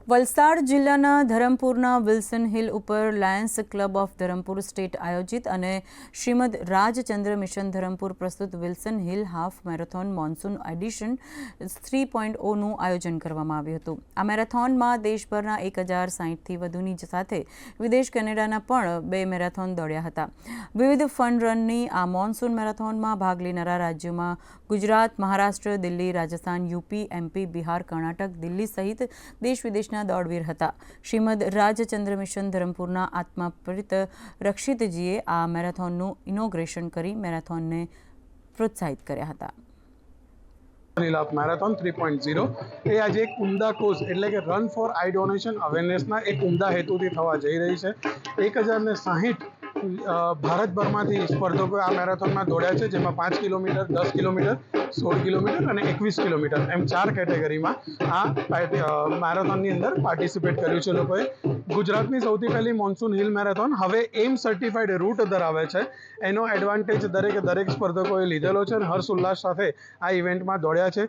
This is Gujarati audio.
વલસાડ જિલ્લાના ધરમપુરના વિલ્સન હિલ ઉપર Lions Club of Dharampur State આયોજિત અને શ્રીમદ રાજચંદ્ર મિશન ધરમપુર પ્રસ્તુત Wilson Hill half marathon monsoon edition 3.0નું આયોજન કરવામાં આવ્યું હતું। આ મેરેથોનમાં દેશભરના 1060થી વધુની સાથે વિદેશ કેનેડાના પણ 2 મેરેથોન દોડ્યા હતા। વિવિધ ફન રનની આ મોન્સૂન મેરેથોનમાં ભાગ લેનારા રાજ્યોમાં ગુજરાત, મહારાષ્ટ્ર, દિલ્હી, રાજસ્થાન, યુપી, એમપી, બિહાર, કર્ણાટક, દિલ્હી સહિત દેશ વિદેશના દોડવીર હતા। શ્રીમદ રાજચંદ્ર મિશન ધરમપુરના આત્માપ્રિત રક્ષિતજીએ આ મેરેથોનનું ઇનોગ્રેશન કરી મેરેથોનને પ્રોત્સાહિત કર્યા હતા। મેરેથોન 3.0 એ આજે એક ઉમદા કોઝ એટલે કે રન ફોર આઈ ડોનેશન અવેરનેસના એક ઉમદા હેતુથી થવા જઈ રહી છે। 1060 ભારતભરમાંથી સ્પર્ધકો આ મેરેથોનમાં દોડ્યા છે, જેમાં 5 કિલોમીટર, 10 કિલોમીટર, 16 કિલોમીટર અને 21 કિલોમીટર એમ 4 કેટેગરીમાં આ મેરેથોનની અંદર પાર્ટિસિપેટ કર્યું છે લોકોએ। ગુજરાતની સૌથી પહેલી મોન્સૂન હિલ મેરેથોન હવે એમ સર્ટિફાઈડ રૂટ ધરાવે છે। એનો એડવાન્ટેજ દરેક સ્પર્ધકોએ લીધેલો છે અને હર્ષ ઉલ્લાસ સાથે આ ઇવેન્ટમાં દોડ્યા છે।